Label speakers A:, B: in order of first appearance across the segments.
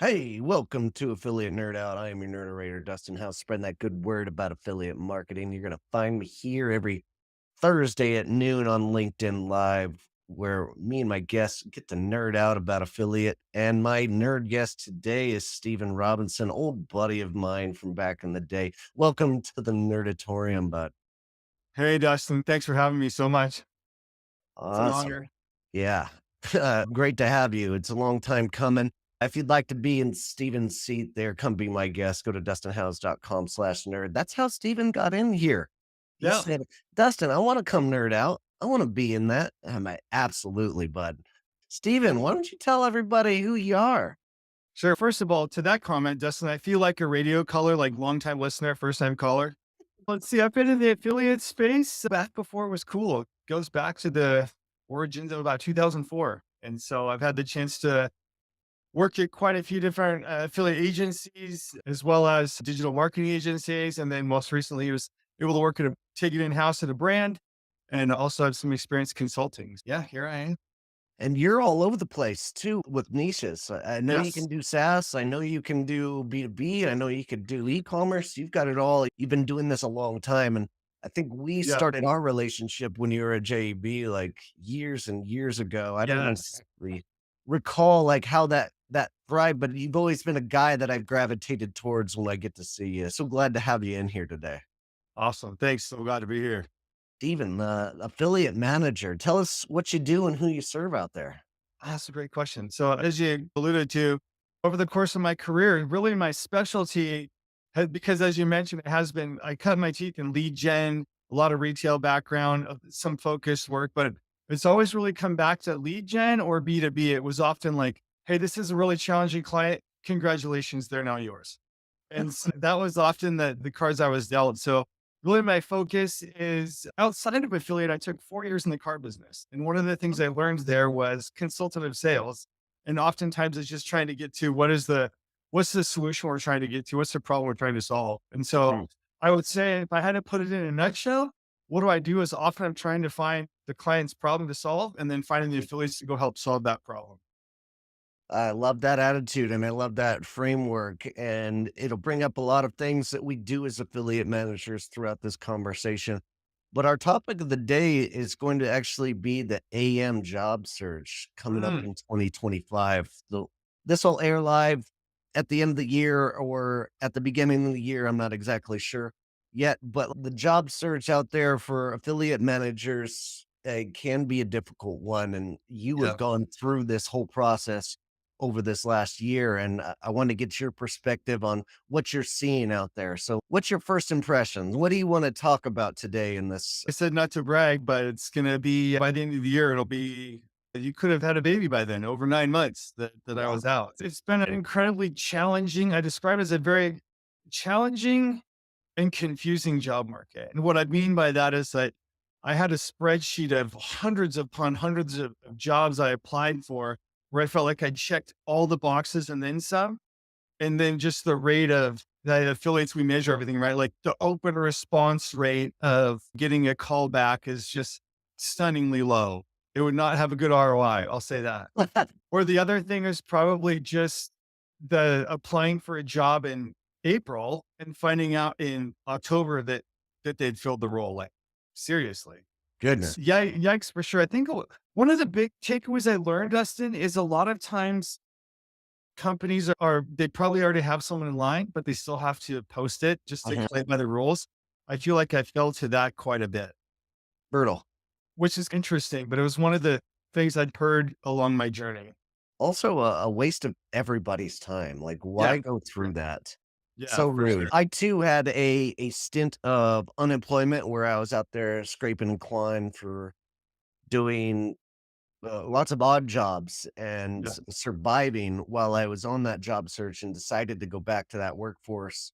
A: Hey, welcome to Affiliate Nerd Out. I am your nerderator, Dustin House, spreading that good word about affiliate marketing. You're going to find me here every Thursday at noon on LinkedIn Live, where me and my guests get to nerd out about affiliate. And my nerd guest today is Stephen Robinson, old buddy of mine from back in the day. Welcome to the Nerdatorium, bud.
B: Hey, Dustin. Thanks for having me so much. It's an
A: Awesome.
B: honor.
A: Yeah. Great to have you. It's a long time coming. If you'd like to be in Steven's seat there, come be my guest. Go to dustinhouse.com/nerd. That's how Steven got in here. He
B: Yeah,
A: said, Dustin, I want to come nerd out. I want to be in that. I'm like, absolutely, bud. Steven, why don't you tell everybody who you are?
B: sure. First of all, to that comment, Dustin, I feel like a radio caller, like longtime listener, first time caller. Let's see. I've been in the affiliate space back before it was cool. It goes back to the origins of about 2004. And so I've had the chance to work at quite a few different affiliate agencies, as well as digital marketing agencies. And then most recently, I was able to work at take it in house at a brand and also have some experience consulting. Yeah, here I am.
A: And you're all over the place too with niches. I know you can
B: Yes.
A: do SaaS. I know you can do B2B. I know you could do e-commerce. You've got it all. You've been doing this a long time. And I think we
B: Yeah.
A: started our relationship when you were at JEB like years and years ago. I don't even
B: Yes.
A: exactly recall like how that thrived, but you've always been a guy that I've gravitated towards when I get to see you. So glad to have you in here today.
B: Awesome. Thanks. So glad to be here.
A: Steven, affiliate manager. Tell us what you do and who you serve out there.
B: That's a great question. So, as you alluded to, over the course of my career, really my specialty, because as you mentioned, it has been, I cut my teeth in lead gen, a lot of retail background, some focused work, but it's always really come back to lead gen or B2B. It was often like, hey, this is a really challenging client. Congratulations, they're now yours. And so that was often the cards I was dealt. So really my focus is outside of affiliate. I took 4 years in the car business. And one of the things I learned there was consultative sales. And oftentimes it's just trying to get to what's the solution we're trying to get to? What's the problem we're trying to solve? And so I would say if I had to put it in a nutshell, what do I do is often I'm trying to find the client's problem to solve and then finding the affiliates to go help solve that problem.
A: I love that attitude and I love that framework. And it'll bring up a lot of things that we do as affiliate managers throughout this conversation. But our topic of the day is going to actually be the AM job search coming up
B: Mm,
A: in 2025. So this will air live at the end of the year or at the beginning of the year. I'm not exactly sure yet, but the job search out there for affiliate managers can be a difficult one. And you have
B: yeah.
A: gone through this whole process over this last year. And I want to get your perspective on what you're seeing out there. So, what's your first impressions? What do you want to talk about today in this?
B: I said not to brag, but it's gonna be by the end of the year, it'll be you could have had a baby by then, over 9 months that I
A: Wow.
B: was out. It's been an incredibly challenging I describe it as a very challenging and confusing job market. And what I mean by that is that I had a spreadsheet of hundreds upon hundreds of jobs I applied for where I felt like I checked all the boxes and then some. And then just the rate of the affiliates, we measure everything, right? Like the open response rate of getting a call back is just stunningly low. It would not have a good ROI. I'll say that. Or the other thing is probably just the applying for a job in April and finding out in October that they'd filled the role. Like seriously.
A: Goodness.
B: Yeah, yikes for sure. I think one of the big takeaways I learned, Dustin, is a lot of times companies they probably already have someone in line, but they still have to post it just to
A: Uh-huh.
B: play by the rules. I feel like I fell to that quite a bit,
A: Brutal.
B: which is interesting, but it was one of the things I'd heard along my journey.
A: Also, a waste of everybody's time. Like,
B: Yeah.
A: why go through that?
B: Yeah,
A: So
B: for
A: rude.
B: sure.
A: I too had a stint of unemployment where I was out there scraping and clawing for doing lots of odd jobs and
B: Yeah.
A: surviving while I was on that job search and decided to go back to that workforce.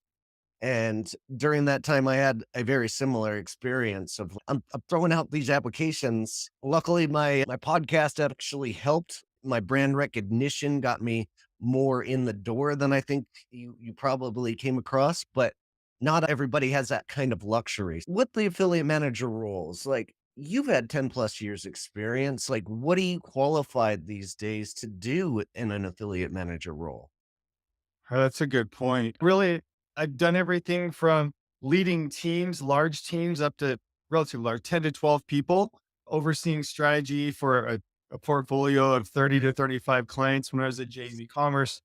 A: And during that time, I had a very similar experience of I'm throwing out these applications. Luckily, my podcast actually helped. My brand recognition got me more in the door than I think you probably came across, but not everybody has that kind of luxury. With the affiliate manager roles, like you've had 10 plus years experience, like what are you qualified these days to do in an affiliate manager role?
B: Oh, that's a good point. Really, I've done everything from leading teams, large teams, up to relatively large, 10 to 12 people, overseeing strategy for a portfolio of 30 to 35 clients when I was at Jay-Z Commerce,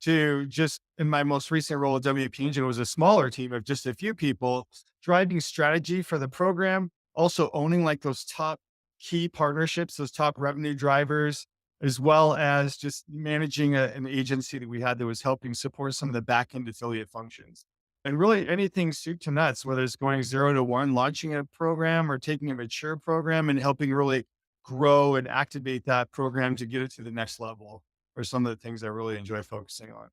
B: to just in my most recent role at WP Engine, it was a smaller team of just a few people driving strategy for the program, also owning like those top key partnerships, those top revenue drivers, as well as just managing an agency that we had that was helping support some of the back end affiliate functions. And really anything soup to nuts, whether it's going 0 to 1, launching a program or taking a mature program and helping really grow and activate that program to get it to the next level are some of the things I really enjoy focusing on.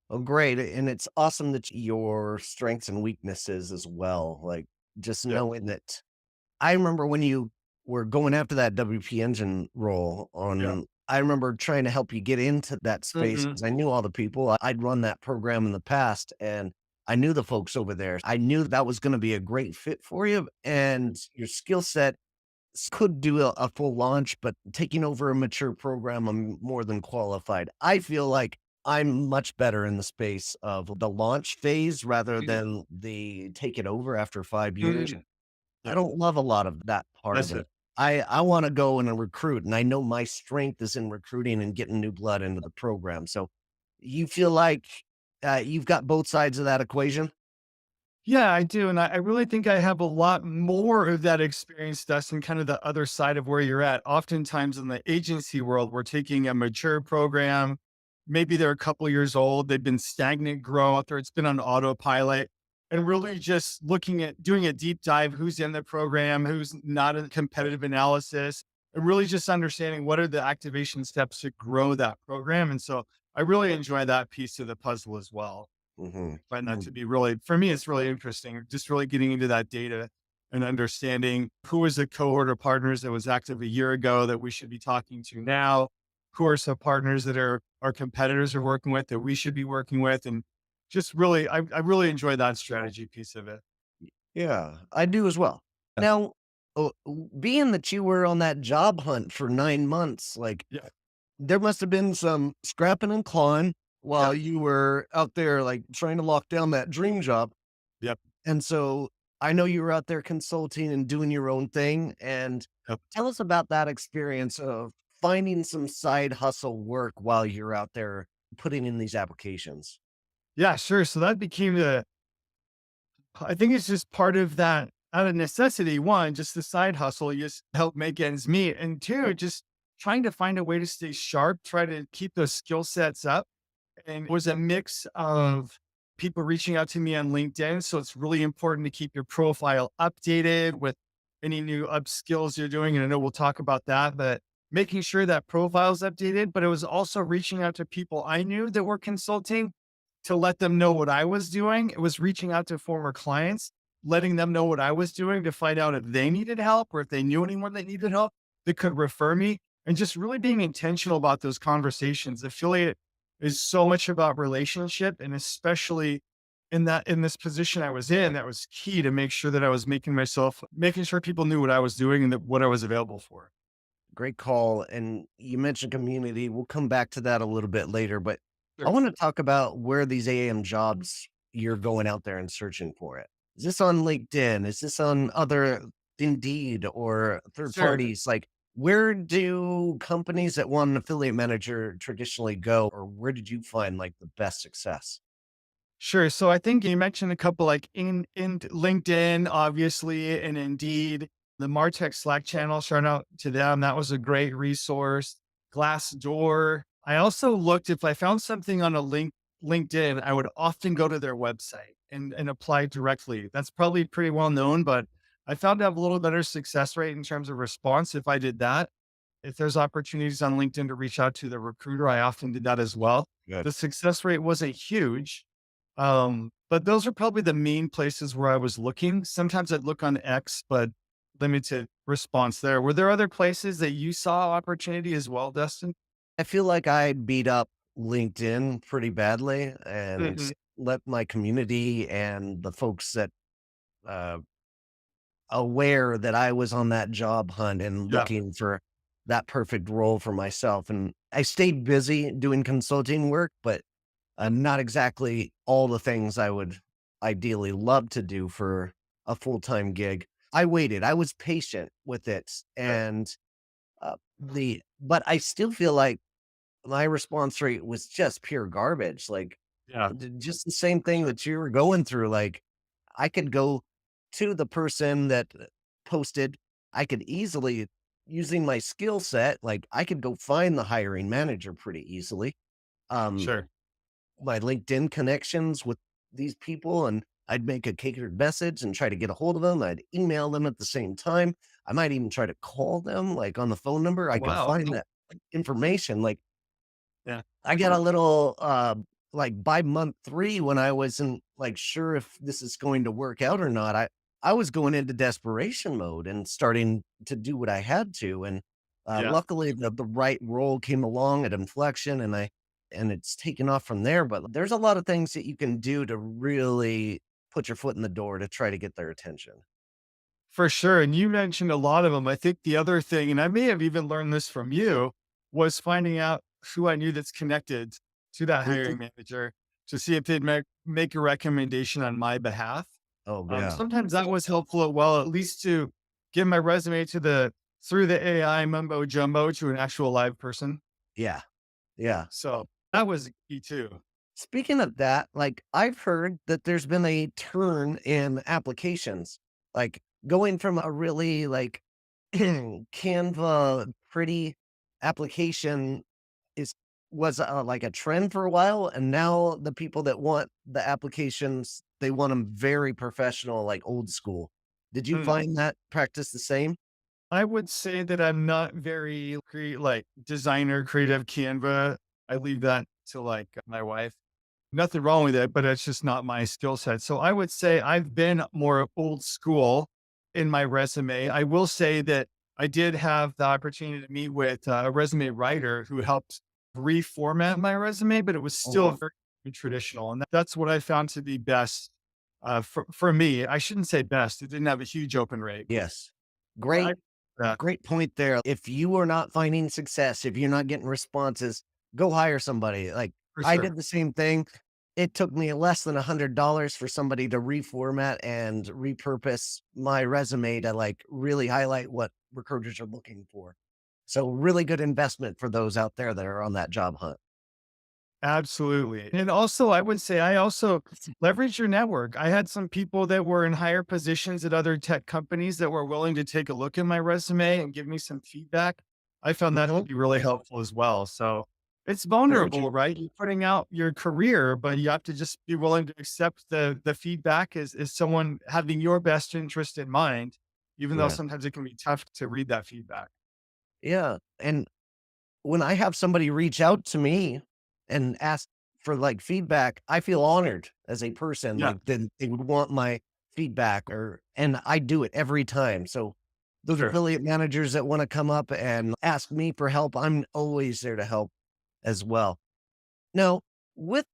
A: Oh, great. And it's awesome that your strengths and weaknesses as well. Like just
B: Yeah.
A: knowing that I remember when you were going after that WP Engine role
B: Yeah.
A: on, I remember trying to help you get into that space
B: Mhm.
A: because I knew all the people. I'd run that program in the past and I knew the folks over there. I knew that was going to be a great fit for you and your skill set could do a full launch, but taking over a mature program, I'm more than qualified. I feel like I'm much better in the space of the launch phase rather
B: Mhm.
A: than the take it over after 5 years.
B: Mhm.
A: I
B: Yeah.
A: don't love a lot of that part of
B: That's
A: it.
B: it.
A: I wanna go and recruit, and I know my strength is in recruiting and getting new blood into the program. So, you feel like, you've got both sides of that equation?
B: Yeah, I do. And I really think I have a lot more of that experience, Dustin, kind of the other side of where you're at. Oftentimes in the agency world, we're taking a mature program. Maybe they're a couple years old, they've been stagnant growth, or it's been on autopilot, and really just looking at doing a deep dive who's in the program, who's not, a competitive analysis, and really just understanding what are the activation steps to grow that program. And so I really enjoy that piece of the puzzle as well.
A: Mhm.
B: Find that
A: Mm,
B: to be really, for me, it's really interesting. Just really getting into that data and understanding who is the cohort of partners that was active a year ago that we should be talking to now. Who are some partners that are our competitors are working with that we should be working with, and just really, I really enjoy that strategy piece of it.
A: yeah, I do as well.
B: Yeah,
A: Now, being that you were on that job hunt for 9 months, like,
B: yeah,
A: there must have been some scrapping and clawing
B: yeah,
A: while you were out there, like, trying to lock down that dream job.
B: yeah.
A: And so I know you were out there consulting and doing your own thing. And
B: Yep.
A: tell us about that experience of finding some side hustle work while you're out there putting in these applications.
B: Yeah, sure. So that became the, I think it's just part of that out of necessity. One, just the side hustle, you just help make ends meet. And two, just trying to find a way to stay sharp, try to keep those skill sets up. And it was a mix of people reaching out to me on LinkedIn. So it's really important to keep your profile updated with any new up skills you're doing. And I know we'll talk about that, but making sure that profile's updated. But it was also reaching out to people I knew that were consulting to let them know what I was doing. It was reaching out to former clients, letting them know what I was doing to find out if they needed help or if they knew anyone that needed help that could refer me, and just really being intentional about those conversations. Affiliate is so much about relationship, and especially in this position I was in, that was key to make sure that I was making sure people knew what I was doing and that what I was available for.
A: Great call. And you mentioned community. We'll come back to that a little bit later, but I
B: Sure.
A: want to talk about where these AM jobs you're going out there and searching for it. Is this on LinkedIn? Is this on other Indeed or third
B: Sure.
A: parties? Like, where do companies that want an affiliate manager traditionally go, or where did you find like the best success?
B: Sure. So I think you mentioned a couple like in LinkedIn, obviously, and Indeed, the Martech Slack channel. Shout out to them. That was a great resource. Glassdoor. I also looked if I found something on a LinkedIn, I would often go to their website and apply directly. That's probably pretty well known, but I found to have a little better success rate in terms of response if I did that. If there's opportunities on LinkedIn to reach out to the recruiter, I often did that as well.
A: Good.
B: The success rate wasn't huge, but those are probably the main places where I was looking. Sometimes I'd look on X, but limited response there. Were there other places that you saw opportunity as well, Dustin?
A: I feel like I beat up LinkedIn pretty badly and
B: Mhm.
A: let my community and the folks that uh, aware that I was on that job hunt and
B: Yeah.
A: looking for that perfect role for myself. And I stayed busy doing consulting work, but Not exactly all the things I would ideally love to do for a full-time gig. I waited. I was patient with it,
B: Sure.
A: and the but I still feel like my response rate was just pure garbage. Like
B: Yeah,
A: just the same
B: for
A: thing
B: sure.
A: that you were going through. Like I could go to the person that posted. I could easily, using my skill set, like I could go find the hiring manager pretty easily. Um,
B: Sure.
A: my LinkedIn connections with these people, and I'd make a catered message and try to get a hold of them. I'd email them at the same time. I might even try to call them, like, on the phone number.
B: Oh,
A: I could
B: wow.
A: find that, like, information. Like,
B: Yeah.
A: I got a little, like, by month 3 when I wasn't, like, sure if this is going to work out or not, I was going into desperation mode and starting to do what I had to, and,
B: Yeah.
A: luckily, the right role came along at Inflection, and it's taken off from there, but there's a lot of things that you can do to really put your foot in the door to try to get their attention.
B: For sure. And you mentioned a lot of them. I think the other thing, and I may have even learned this from you, was finding out who I knew that's connected to that
A: Mhm.
B: hiring manager to see if they'd make a recommendation on my behalf.
A: Oh, yeah.
B: Sometimes that was helpful as well, at least to give my resume to the through the AI mumbo jumbo to an actual live person.
A: Yeah. Yeah.
B: So that was key too.
A: Speaking of that, like, I've heard that there's been a turn in applications, like, going from a really, like, Canva pretty application is was, like, a trend for a while, and now the people that want the applications, they want them very professional, like, old school. Did you
B: Hmm.
A: find that practice the same?
B: I would say that I'm not very like designer, creative Canva. I leave that to like my wife. Nothing wrong with it, but it's just not my skill set. So I would say I've been more old school in my resume. I will say that I did have the opportunity to meet with a resume writer who helped reformat my resume, but it was still
A: Mhm.
B: very traditional. And that's what I found to be best for me. I shouldn't say best. It didn't have a huge open rate.
A: Yes.
B: I,
A: Great Great point there. If you are not finding success, if you're not getting responses, go hire somebody. Like,
B: for
A: I
B: sure.
A: did the same thing. It took me less than $100 for somebody to reformat and repurpose my resume to, like, really highlight what recruiters are looking for. So, really good investment for those out there that are on that job hunt.
B: Absolutely. And also, I would say I also leverage your network. I had some people that were in higher positions at other tech companies that were willing to take a look at my resume and give me some feedback. I found that to
A: Mhm.
B: be really helpful as well. So it's
A: Very true.
B: vulnerable, right? You're putting out your career, but you have to just be willing to accept the feedback as someone having your best interest in mind, even though
A: Yeah.
B: sometimes it can be tough to read that feedback.
A: Yeah. And when I have somebody reach out to me and ask for, like, feedback, I feel honored as a person,
B: Yeah,
A: like, that they would want my feedback, or and I do it every time. So, those
B: sure.
A: affiliate managers that wanna come up and ask me for help, I'm always there to help as well. Now, with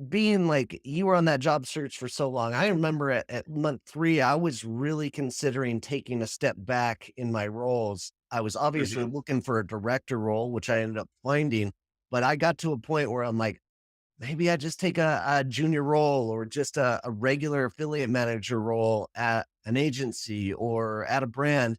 A: being like you were on that job search for so long, I remember at month 3, I was really considering taking a step back in my roles. I was obviously
B: Mhm.
A: looking for a director role, which I ended up finding, but I got to a point where I'm like, maybe I just take a junior role or just a regular affiliate manager role at an agency or at a brand,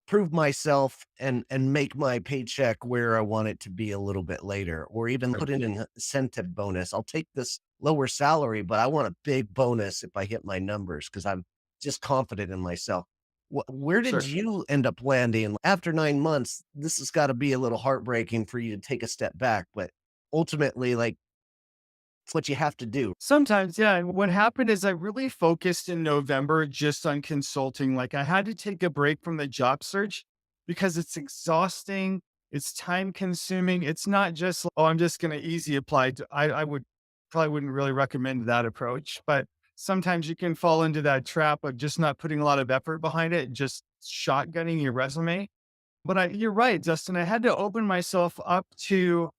A: prove myself and make my paycheck where I want it to be a little bit later, or even
B: Sure.
A: put in an incentive bonus. I'll take this lower salary, but I want a big bonus if I hit my numbers because I'm just confident in myself. Where did
B: Sure.
A: you end up landing after 9 months? This has got to be a little heartbreaking for you to take a step back, but ultimately, like, it's what you have to do.
B: Sometimes, yeah. And what happened is I really focused in November just on consulting. Like I had to take a break from the job search because it's exhausting. It's time consuming. It's not just, oh, I'm just going to easy apply. I would probably wouldn't really recommend that approach, but sometimes you can fall into that trap of just not putting a lot of effort behind it, just shotgunning your resume. But you're right, Justin. I had to open myself up to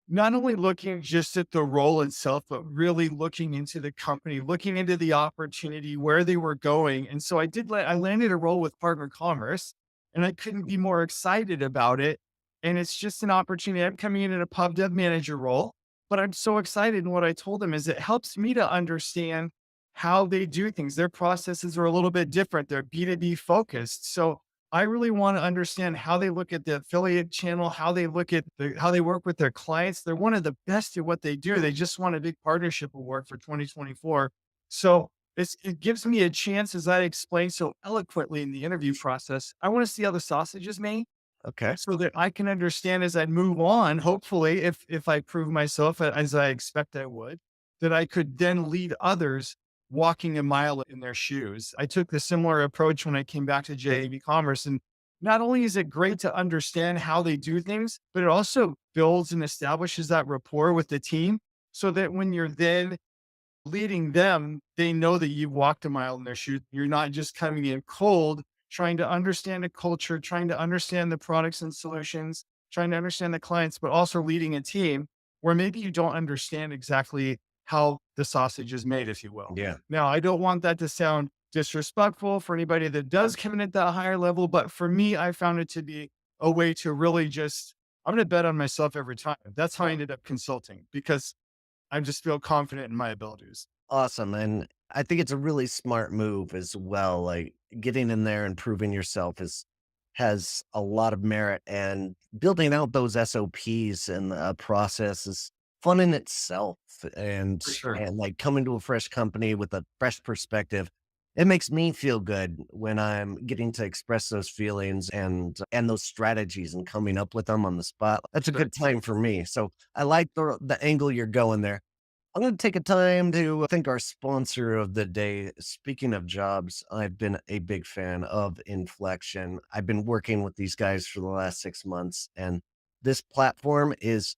B: not only looking just at the role itself, but really looking into the company, looking into the opportunity, where they were going. And so I landed a role with Partner Commerce and I couldn't be more excited about it. And it's just an opportunity. I'm coming in a pub dev manager role. But I'm so excited. And what I told them is it helps me to understand how they do things. Their processes are a little bit different. They're B2B focused. So I really want to understand how they look at the affiliate channel, how they look at how they work with their clients. They're one of the best at what they do. They just won a big partnership award for 2024. So it gives me a chance, as I explained so eloquently in the interview process. I want to see how the sausage is made
A: Okay.
B: so that I can understand as I move on, hopefully, if I prove myself as I expect I would, that I could then lead others walking a mile in their shoes. I took the similar approach when I came back to JAB Commerce. And not only is it great to understand how they do things, but it also builds and establishes that rapport with the team so that when you're then leading them, they know that you've walked a mile in their shoes. You're not just coming in cold, trying to understand the culture, trying to understand the products and solutions, trying to understand the clients, but also leading a team where maybe you don't understand exactly how the sausage is made, if you will.
A: Yeah.
B: Now, I don't want that to sound disrespectful for anybody that does come in at that higher level, but for me, I found it to be a way to really just, I'm going to bet on myself every time. That's how I ended up consulting because I just feel confident in my abilities.
A: Awesome. And I think it's a really smart move as well. Like getting in there and proving yourself has a lot of merit, and building out those SOPs and process is fun in itself. And
B: For sure.
A: and like coming to a fresh company with a fresh perspective, it makes me feel good when I'm getting to express those feelings and those strategies and coming up with them on the spot. That's a
B: Sure.
A: good time for me. So I like the angle you're going there. I'm going to take a time to thank our sponsor of the day. Speaking of jobs, I've been a big fan of Inflection. I've been working with these guys for the last 6 months, and this platform is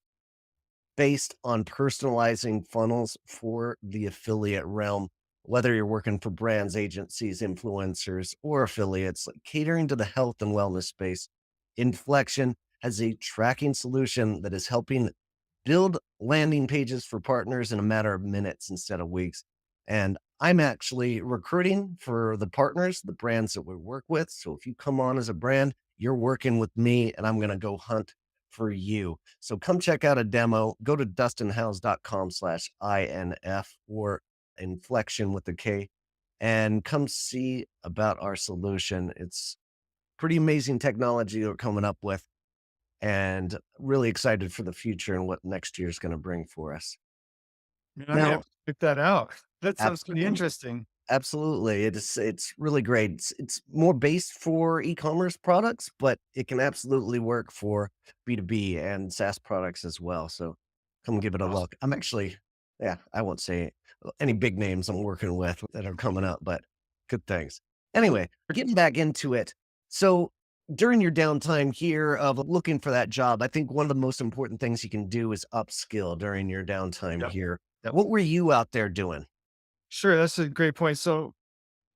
A: based on personalizing funnels for the affiliate realm. Whether you're working for brands, agencies, influencers, or affiliates, like catering to the health and wellness space, Inflection has a tracking solution that is helping build landing pages for partners in a matter of minutes instead of weeks. And I'm actually recruiting for the partners, the brands that we work with. So if you come on as a brand, you're working with me, and I'm going to go hunt for you. So come check out a demo. Go to dustinhouse.com/INF or inflection with the K, and come see about our solution. It's pretty amazing technology we're coming up with, and really excited for the future and what next year is going to bring for us.
B: Man, I'm gonna
A: Now,
B: have to check that out. That sounds pretty
A: absolutely,
B: interesting.
A: absolutely, it's really great. It's more based for e-commerce products, but it can absolutely work for B2B and SaaS products as well. So come give it a
B: Awesome.
A: look. I'm actually, yeah, I won't say any big names I'm working with that are coming up, but good things. Anyway, getting back into it. So during your downtime here of looking for that job, I think one of the most important things you can do is upskill during your downtime
B: Yep.
A: here.
B: Yep.
A: What were you out there doing?
B: Sure. That's a great point. So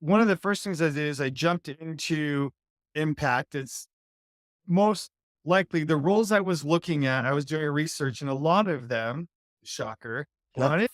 B: one of the first things I did is I jumped into impact. It's most likely the roles I was looking at, I was doing research and a lot of them, shocker,
A: Yep.
B: wanted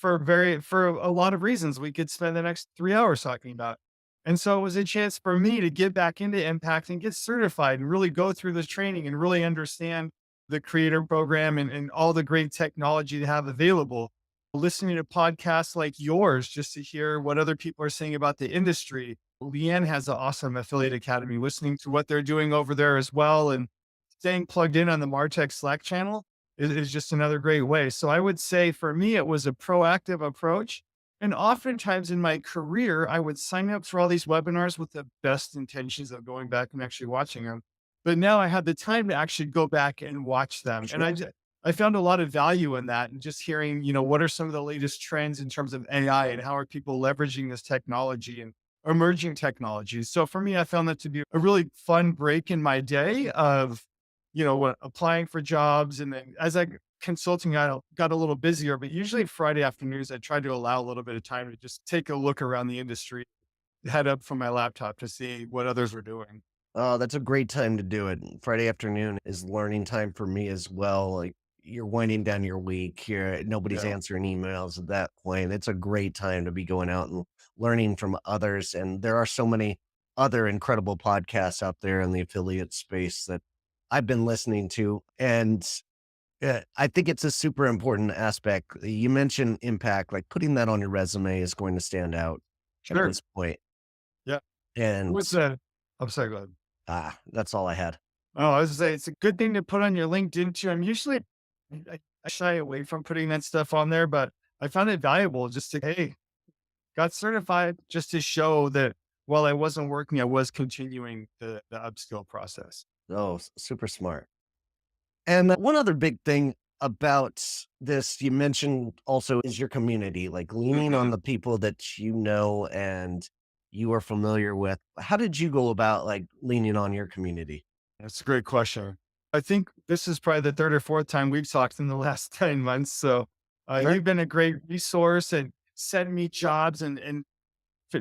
B: for a lot of reasons we could spend the next 3 hours talking about. And so it was a chance for me to get back into impact and get certified and really go through this training and really understand the creator program and all the great technology they have available. Listening to podcasts like yours just to hear what other people are saying about the industry. Leanne has an awesome affiliate academy, listening to what they're doing over there as well. And staying plugged in on the Martech Slack channel is just another great way. So I would say for me, it was a proactive approach. And oftentimes in my career, I would sign up for all these webinars with the best intentions of going back and actually watching them. But now I had the time to actually go back and watch them. And
A: Sure.
B: I found a lot of value in that and just hearing, what are some of the latest trends in terms of AI and how are people leveraging this technology and emerging technologies. So for me, I found that to be a really fun break in my day of, what applying for jobs. And then as I consulting, I got a little busier, but usually Friday afternoons, I try to allow a little bit of time to just take a look around the industry, head up from my laptop to see what others were doing.
A: Oh, that's a great time to do it. Friday afternoon is learning time for me as well. Like you're winding down your week here. Nobody's
B: Yeah.
A: answering emails at that point. It's a great time to be going out and learning from others. And there are so many other incredible podcasts out there in the affiliate space that I've been listening to. And Yeah, I think it's a super important aspect. You mentioned impact, like putting that on your resume is going to stand out at
B: Sure.
A: this point.
B: Yeah.
A: And
B: What's I'm sorry, go ahead.
A: that's all I had.
B: Oh, I was gonna say it's a good thing to put on your LinkedIn too. I'm usually I shy away from putting that stuff on there, but I found it valuable just to, hey, got certified just to show that while I wasn't working, I was continuing the upskill process.
A: Oh, super smart. And one other big thing about this you mentioned also is your community, like leaning on
B: Mhm.
A: the people that you know and you are familiar with. How did you go about like leaning on your community?
B: That's a great question. I think this is probably the third or fourth time we've talked in the last 10 months. So
A: Sure.
B: you've been a great resource and send me jobs and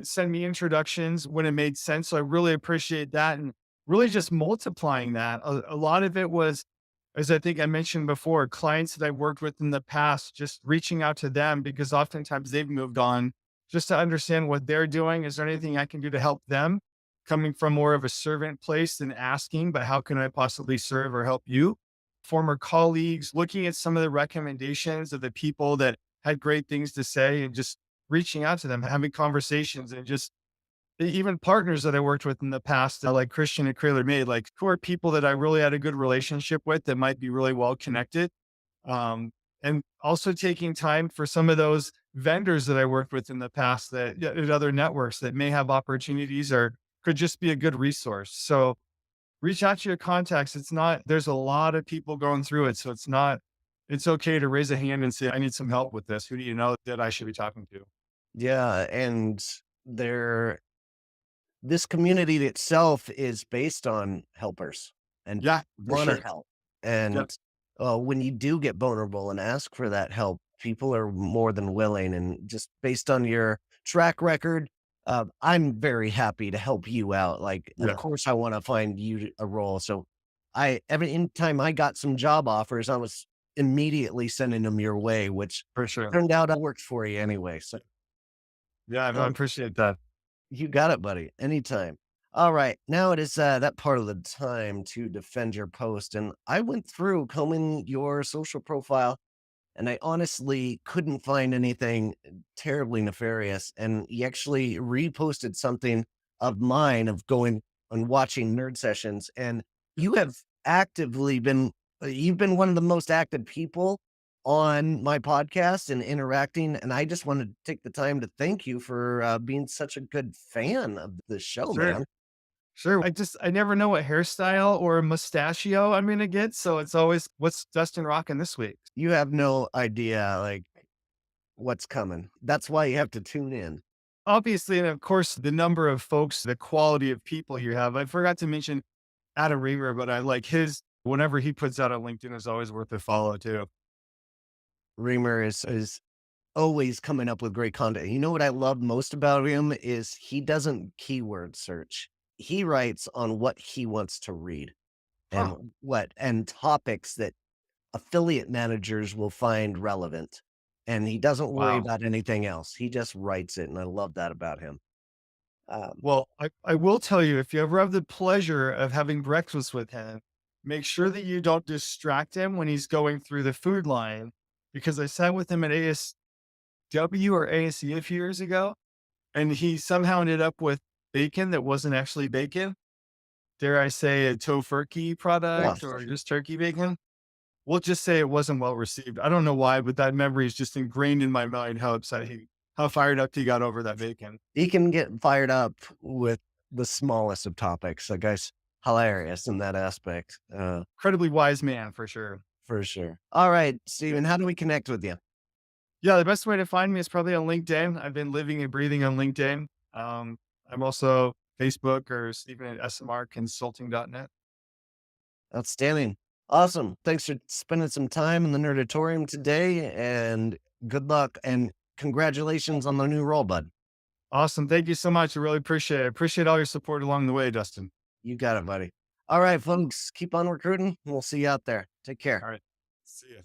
B: send me introductions when it made sense. So I really appreciate that. And really just multiplying that. A lot of it was, as I think I mentioned before, clients that I worked with in the past, just reaching out to them because oftentimes they've moved on just to understand what they're doing. Is there anything I can do to help them? Coming from more of a servant place than asking, but how can I possibly serve or help you? Former colleagues, looking at some of the recommendations of the people that had great things to say and just reaching out to them, having conversations, and just even partners that I worked with in the past, like Christian and Crayler Made, like who are people that I really had a good relationship with that might be really well connected. Um, and also taking time for some of those vendors that I worked with in the past that yeah, at other networks that may have opportunities or could just be a good resource. So reach out to your contacts. It's not, there's a lot of people going through it. So it's not, it's okay to raise a hand and say, I need some help with this. Who do you know that I should be talking to?
A: Yeah, and there this community itself is based on helpers and
B: Yeah, for
A: want to
B: sure.
A: help.
B: Yep.
A: And when you do get vulnerable and ask for that help, people are more than willing. And just based on your track record, I'm very happy to help you out. Like, of
B: Yeah,
A: course, I want to find you a role. So, every time I got some job offers, I was immediately sending them your way, which
B: for sure.
A: turned out worked for you anyway. So,
B: Yeah, no, I
A: uh,
B: appreciate that.
A: you got it, buddy. Anytime. All right. Now it is that part of the time to defend your post. And I went through combing your social profile and I honestly couldn't find anything terribly nefarious. And you actually reposted something of mine of going and watching nerd sessions. And you have actively been, you've been one of the most active people on my podcast and interacting. And I just wanted to take the time to thank you for being such a good fan of the show,
B: Sure.
A: man.
B: Sure. I never know what hairstyle or mustachio I'm gonna get. So it's always what's Dustin rocking this week.
A: You have no idea like what's coming. That's why you have to tune in.
B: Obviously, and of course, the number of folks, the quality of people you have. I forgot to mention Adam Reamer, but I like his whenever he puts out on LinkedIn is always worth a follow too.
A: Reamer is always coming up with great content. You know what I love most about him is he doesn't keyword search. He writes on what he wants to read
B: Huh.
A: and topics that affiliate managers will find relevant. And he doesn't worry
B: Wow.
A: about anything else. He just writes it. And I love that about him. Um,
B: Well, I will tell you, if you ever have the pleasure of having breakfast with him, make sure that you don't distract him when he's going through the food line. Because I sat with him at ASW or ASE a few years ago, and he somehow ended up with bacon that wasn't actually bacon. Dare I say a tofurkey
A: yeah,
B: product or just turkey bacon? We'll just say it wasn't well received. I don't know why, but that memory is just ingrained in my mind how fired up he got over that bacon.
A: he can get fired up with the smallest of topics. That guy's hilarious in that aspect.
B: Incredibly wise man for sure.
A: For sure. All right, Steven, how do we connect with you?
B: Yeah, the best way to find me is probably on LinkedIn. I've been living and breathing on LinkedIn. I'm also Facebook or Stephen at smrconsulting.net.
A: Outstanding. Awesome. Thanks for spending some time in the Nerdatorium today and good luck and congratulations on the new role, bud.
B: Awesome. Thank you so much. I really appreciate it. Appreciate all your support along the way, Dustin.
A: You got it, buddy. All right, folks, keep on recruiting. We'll see you out there. Take care.
B: All right. See ya.